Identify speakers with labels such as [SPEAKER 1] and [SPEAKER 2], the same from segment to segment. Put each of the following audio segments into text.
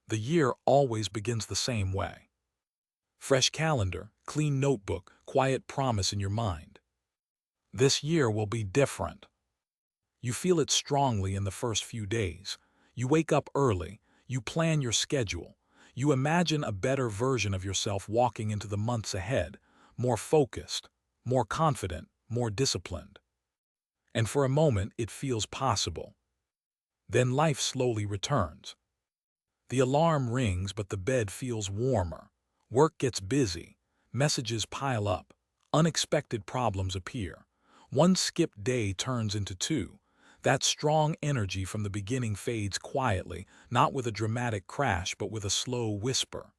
[SPEAKER 1] The year always begins the same way. Fresh calendar, clean notebook, quiet promise in your mind. This year will be different. You feel it strongly in the first few days. You wake up early, you plan your schedule, you imagine a better version of yourself walking into the months ahead, more focused, more confident, more disciplined. And for a moment it feels possible. Then life slowly returns. The alarm rings, but the bed feels warmer. Work gets busy. Messages pile up. Unexpected problems appear. One skipped day turns into two. That strong energy from the beginning fades quietly, not with a dramatic crash, but with a slow whisper.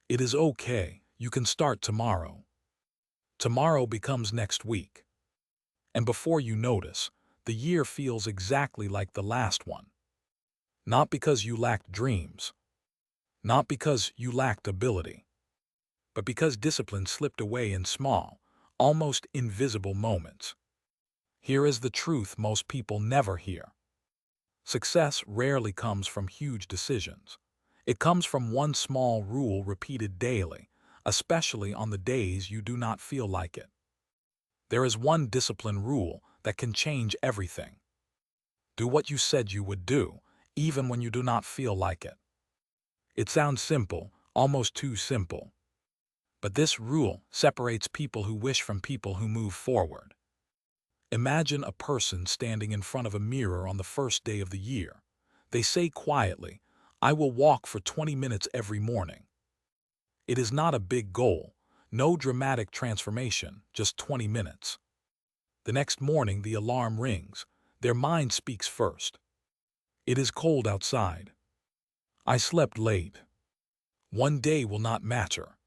[SPEAKER 1] It is okay. You can start tomorrow. Tomorrow becomes next week. And before you notice, the year feels exactly like the last one. Not because you lacked dreams, not because you lacked ability, but because discipline slipped away in small, almost invisible moments. Here is the truth most people never hear. Success rarely comes from huge decisions. It comes from one small rule repeated daily, especially on the days you do not feel like it. There is one discipline rule that can change everything. Do what you said you would do, even when you do not feel like it. It sounds simple, almost too simple. But this rule separates people who wish from people who move forward. Imagine a person standing in front of a mirror on the first day of the year. They say quietly, "I will walk for 20 minutes every morning." It is not a big goal, no dramatic transformation, just 20 minutes. The next morning the alarm rings. Their mind speaks first. It is cold outside. I slept late. One day will not matter.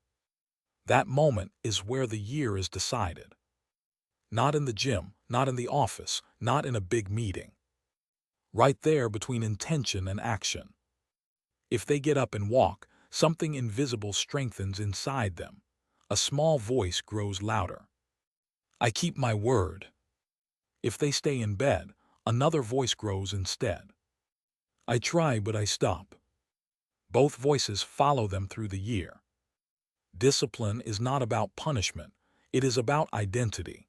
[SPEAKER 1] That moment is where the year is decided. Not in the gym, not in the office, not in a big meeting. Right there between intention and action. If they get up and walk, something invisible strengthens inside them. A small voice grows louder. I keep my word. If they stay in bed, another voice grows instead. I try, but I stop. Both voices follow them through the year. Discipline is not about punishment. It is about identity.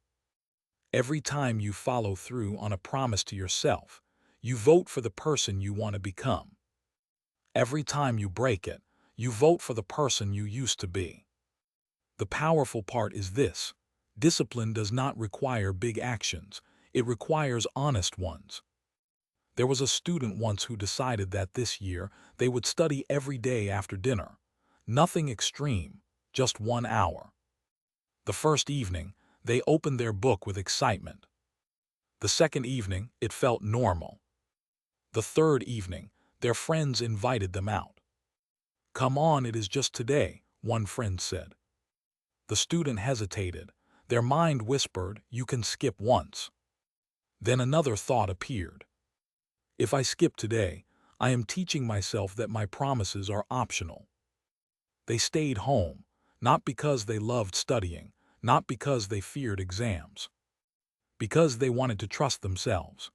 [SPEAKER 1] Every time you follow through on a promise to yourself, you vote for the person you want to become. Every time you break it, you vote for the person you used to be. The powerful part is this: discipline does not require big actions, it requires honest ones. There was a student once who decided that this year they would study every day after dinner. Nothing extreme, just 1 hour. The first evening, they opened their book with excitement. The second evening, it felt normal. The third evening, their friends invited them out. "Come on, it is just today," one friend said. The student hesitated. Their mind whispered, "You can skip once." Then another thought appeared. "If I skip today, I am teaching myself that my promises are optional." They stayed home, not because they loved studying, not because they feared exams, because they wanted to trust themselves.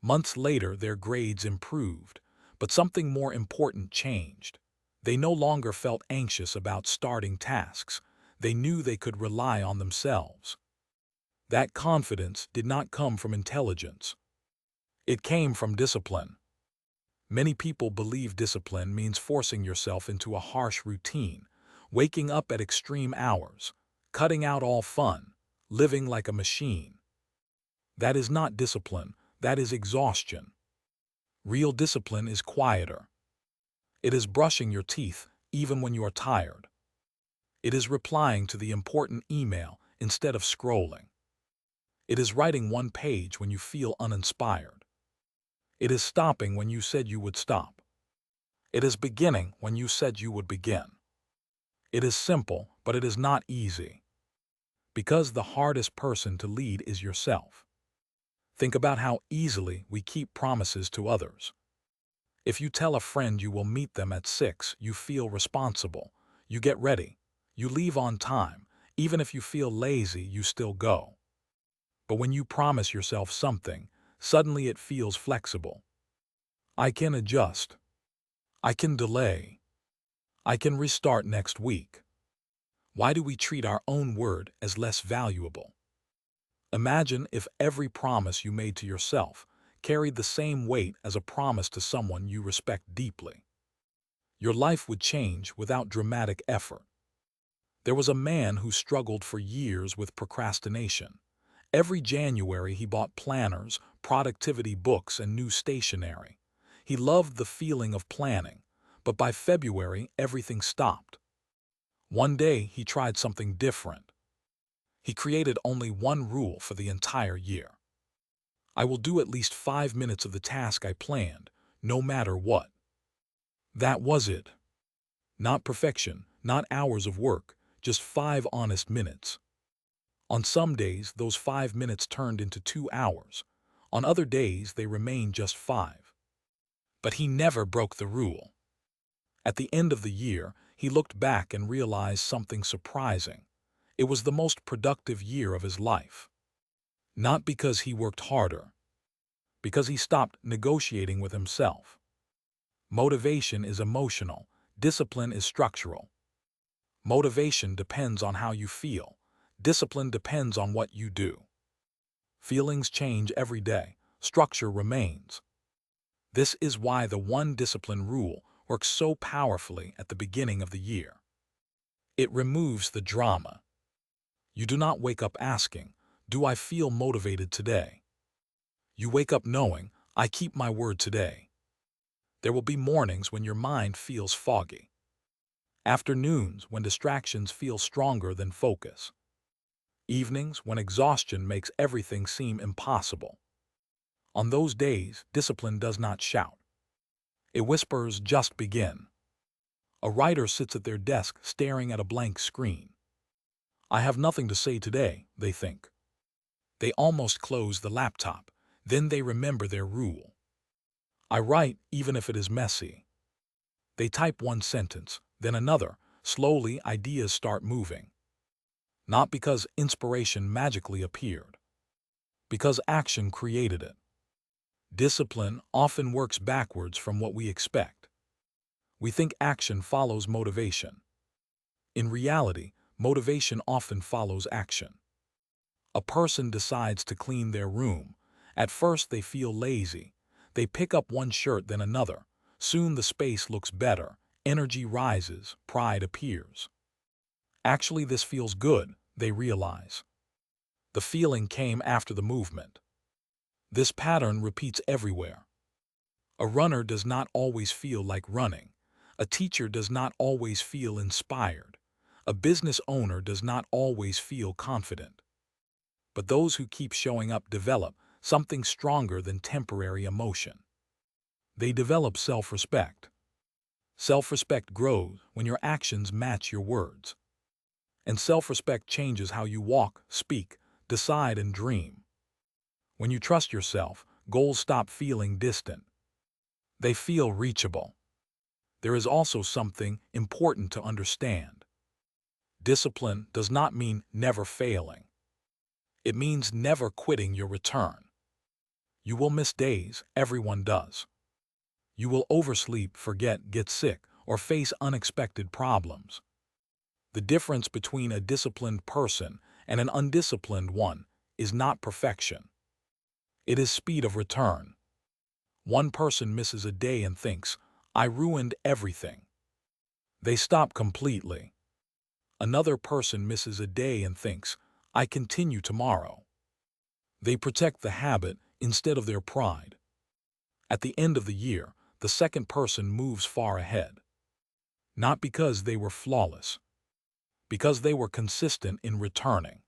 [SPEAKER 1] Months later, their grades improved, but something more important changed. They no longer felt anxious about starting tasks. They knew they could rely on themselves. That confidence did not come from intelligence. It came from discipline. Many people believe discipline means forcing yourself into a harsh routine, waking up at extreme hours, cutting out all fun, living like a machine. That is not discipline, that is exhaustion. Real discipline is quieter. It is brushing your teeth even when you are tired. It is replying to the important email instead of scrolling. It is writing one page when you feel uninspired. It is stopping when you said you would stop. It is beginning when you said you would begin. It is simple, but it is not easy. Because the hardest person to lead is yourself. Think about how easily we keep promises to others. If you tell a friend you will meet them at 6, you feel responsible. You get ready. You leave on time. Even if you feel lazy, you still go. But when you promise yourself something, suddenly it feels flexible. I can adjust. I can delay. I can restart next week. Why do we treat our own word as less valuable? Imagine if every promise you made to yourself carried the same weight as a promise to someone you respect deeply. Your life would change without dramatic effort. There was a man who struggled for years with procrastination. Every January he bought planners, productivity books, and new stationery. He loved the feeling of planning, but by February everything stopped. One day he tried something different. He created only one rule for the entire year. I will do at least 5 minutes of the task I planned, no matter what. That was it. Not perfection, not hours of work, just 5 honest minutes. On some days, those 5 minutes turned into 2 hours. On other days, they remained just 5. But he never broke the rule. At the end of the year, he looked back and realized something surprising. It was the most productive year of his life. Not because he worked harder, because he stopped negotiating with himself. Motivation is emotional, discipline is structural. Motivation depends on how you feel. Discipline depends on what you do. Feelings change every day. Structure remains. This is why the one discipline rule works so powerfully at the beginning of the year. It removes the drama. You do not wake up asking, "Do I feel motivated today?" You wake up knowing, "I keep my word today." There will be mornings when your mind feels foggy. Afternoons when distractions feel stronger than focus. Evenings when exhaustion makes everything seem impossible. On those days, discipline does not shout. It whispers, "Just begin." A writer sits at their desk staring at a blank screen. "I have nothing to say today," they think. They almost close the laptop. Then they remember their rule. I write even if it is messy. They type one sentence, then another. Slowly, ideas start moving. Not because inspiration magically appeared, because action created it. Discipline often works backwards from what we expect. We think action follows motivation. In reality, motivation often follows action. A person decides to clean their room. At first they feel lazy. They pick up one shirt then another. Soon the space looks better. Energy rises, pride appears. Actually, this feels good, they realize. The feeling came after the movement. This pattern repeats everywhere. A runner does not always feel like running. A teacher does not always feel inspired. A business owner does not always feel confident. But those who keep showing up develop something stronger than temporary emotion. They develop self-respect. Self-respect grows when your actions match your words. And self-respect changes how you walk, speak, decide, and dream. When you trust yourself, goals stop feeling distant. They feel reachable. There is also something important to understand. Discipline does not mean never failing. It means never quitting your return. You will miss days, everyone does. You will oversleep, forget, get sick, or face unexpected problems. The difference between a disciplined person and an undisciplined one is not perfection. It is speed of return. One person misses a day and thinks, "I ruined everything." They stop completely. Another person misses a day and thinks, "I continue tomorrow." They protect the habit instead of their pride. At the end of the year, the second person moves far ahead. Not because they were flawless, because they were consistent in returning.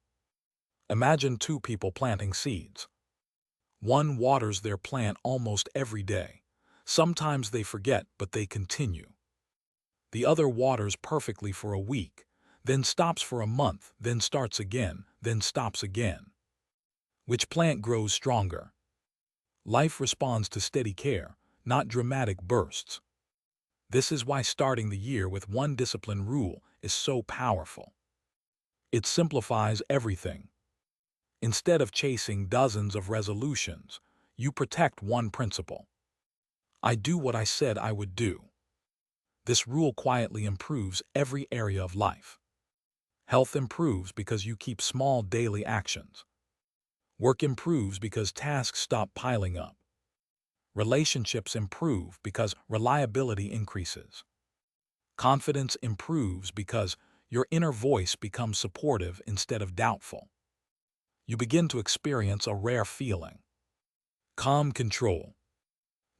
[SPEAKER 1] Imagine two people planting seeds. One waters their plant almost every day. Sometimes they forget, but they continue. The other waters perfectly for a week, then stops for a month, then starts again, then stops again. Which plant grows stronger? Life responds to steady care, not dramatic bursts. This is why starting the year with one discipline rule is so powerful. It simplifies everything. Instead of chasing dozens of resolutions, you protect one principle. I do what I said I would do. This rule quietly improves every area of life. Health improves because you keep small daily actions. Work improves because tasks stop piling up. Relationships improve because reliability increases. Confidence improves because your inner voice becomes supportive instead of doubtful. You begin to experience a rare feeling: calm control.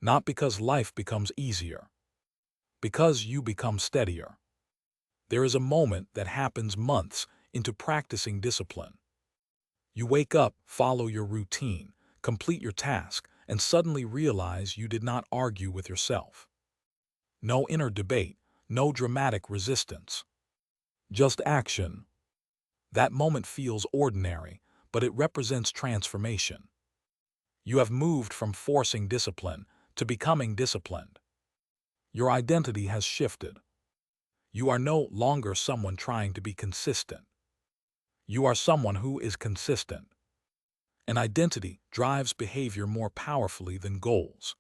[SPEAKER 1] Not because life becomes easier, because you become steadier. There is a moment that happens months into practicing discipline. You wake up, follow your routine, complete your task, and suddenly realize you did not argue with yourself. No inner debate, no dramatic resistance. Just action. That moment feels ordinary, but it represents transformation. You have moved from forcing discipline to becoming disciplined. Your identity has shifted. You are no longer someone trying to be consistent. You are someone who is consistent. An identity drives behavior more powerfully than goals.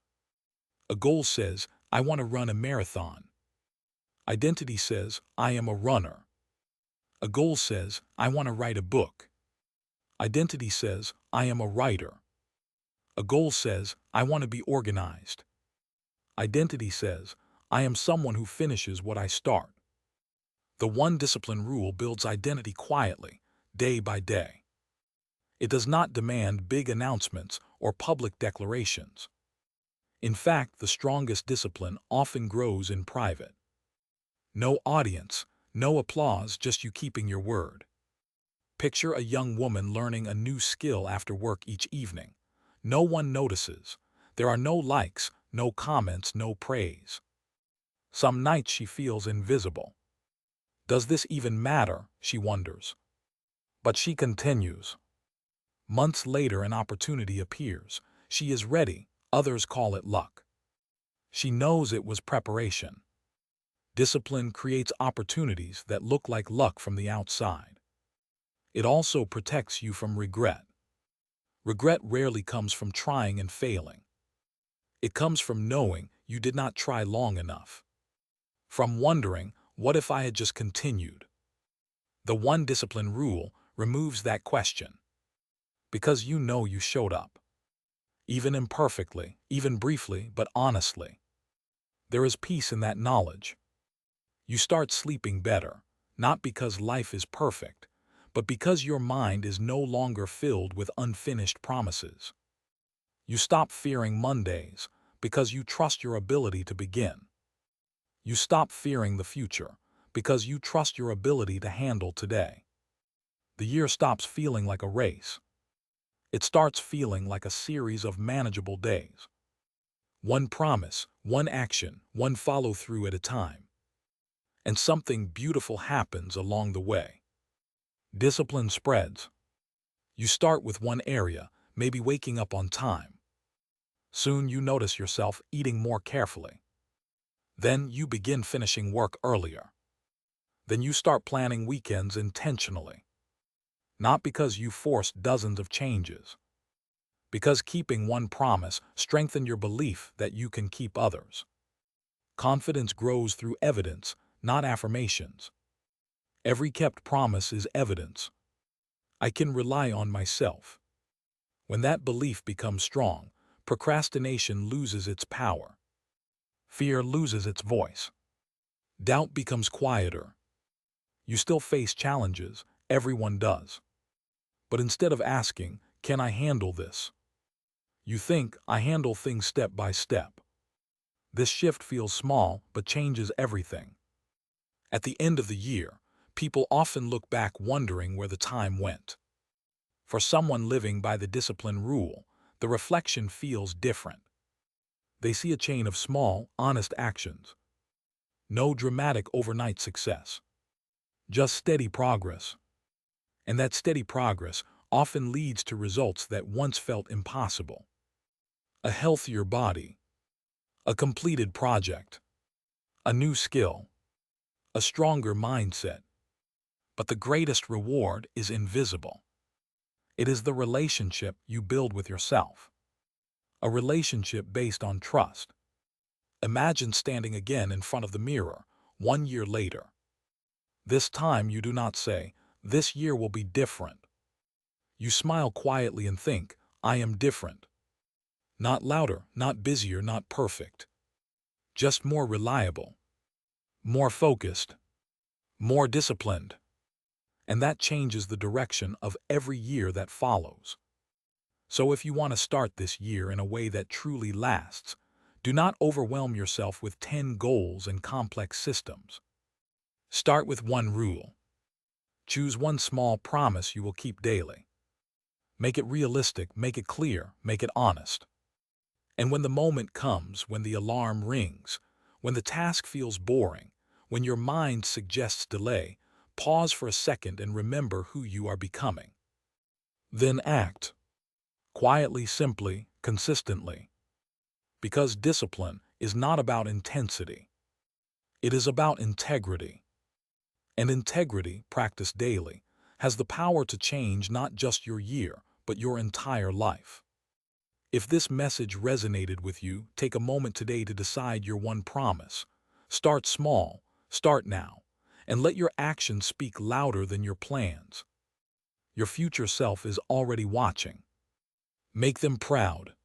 [SPEAKER 1] A goal says, I want to run a marathon. Identity says, I am a runner. A goal says, I want to write a book. Identity says, I am a writer. A goal says, I want to be organized. Identity says, I am someone who finishes what I start. The one discipline rule builds identity quietly, day by day. It does not demand big announcements or public declarations. In fact, the strongest discipline often grows in private. No audience, no applause, just you keeping your word. Picture a young woman learning a new skill after work each evening. No one notices. There are no likes, no comments, no praise. Some nights she feels invisible. Does this even matter? She wonders. But she continues. Months later, an opportunity appears. She is ready. Others call it luck. She knows it was preparation. Discipline creates opportunities that look like luck from the outside. It also protects you from regret. Regret rarely comes from trying and failing. It comes from knowing you did not try long enough. From wondering, what if I had just continued? The one discipline rule removes that question. Because you know you showed up. Even imperfectly, even briefly, but honestly. There is peace in that knowledge. You start sleeping better, not because life is perfect, but because your mind is no longer filled with unfinished promises. You stop fearing Mondays because you trust your ability to begin. You stop fearing the future because you trust your ability to handle today. The year stops feeling like a race. It starts feeling like a series of manageable days. One promise, one action, one follow-through at a time. And something beautiful happens along the way. Discipline spreads. You start with one area, maybe waking up on time. Soon you notice yourself eating more carefully. Then you begin finishing work earlier. Then you start planning weekends intentionally. Not because you forced dozens of changes. Because keeping one promise strengthens your belief that you can keep others. Confidence grows through evidence, not affirmations. Every kept promise is evidence. I can rely on myself. When that belief becomes strong, procrastination loses its power. Fear loses its voice. Doubt becomes quieter. You still face challenges, everyone does. But instead of asking, can I handle this? You think, I handle things step by step. This shift feels small, but changes everything. At the end of the year, people often look back wondering where the time went. For someone living by the discipline rule, the reflection feels different. They see a chain of small, honest actions. No dramatic overnight success. Just steady progress. And that steady progress often leads to results that once felt impossible. A healthier body. A completed project. A new skill. A stronger mindset. But the greatest reward is invisible. It is the relationship you build with yourself. A relationship based on trust. Imagine standing again in front of the mirror, 1 year later. This time you do not say, "This year will be different." You smile quietly and think, "I am different." Not louder, not busier, not perfect. Just more reliable, more focused, more disciplined. And that changes the direction of every year that follows. So if you want to start this year in a way that truly lasts, do not overwhelm yourself with 10 goals and complex systems. Start with one rule. Choose one small promise you will keep daily. Make it realistic, make it clear, make it honest. And when the moment comes, when the alarm rings, when the task feels boring, when your mind suggests delay, pause for a second and remember who you are becoming. Then act. Quietly, simply, consistently. Because discipline is not about intensity. It is about integrity. And integrity, practiced daily, has the power to change not just your year, but your entire life. If this message resonated with you, take a moment today to decide your one promise. Start small, start now, and let your actions speak louder than your plans. Your future self is already watching. Make them proud.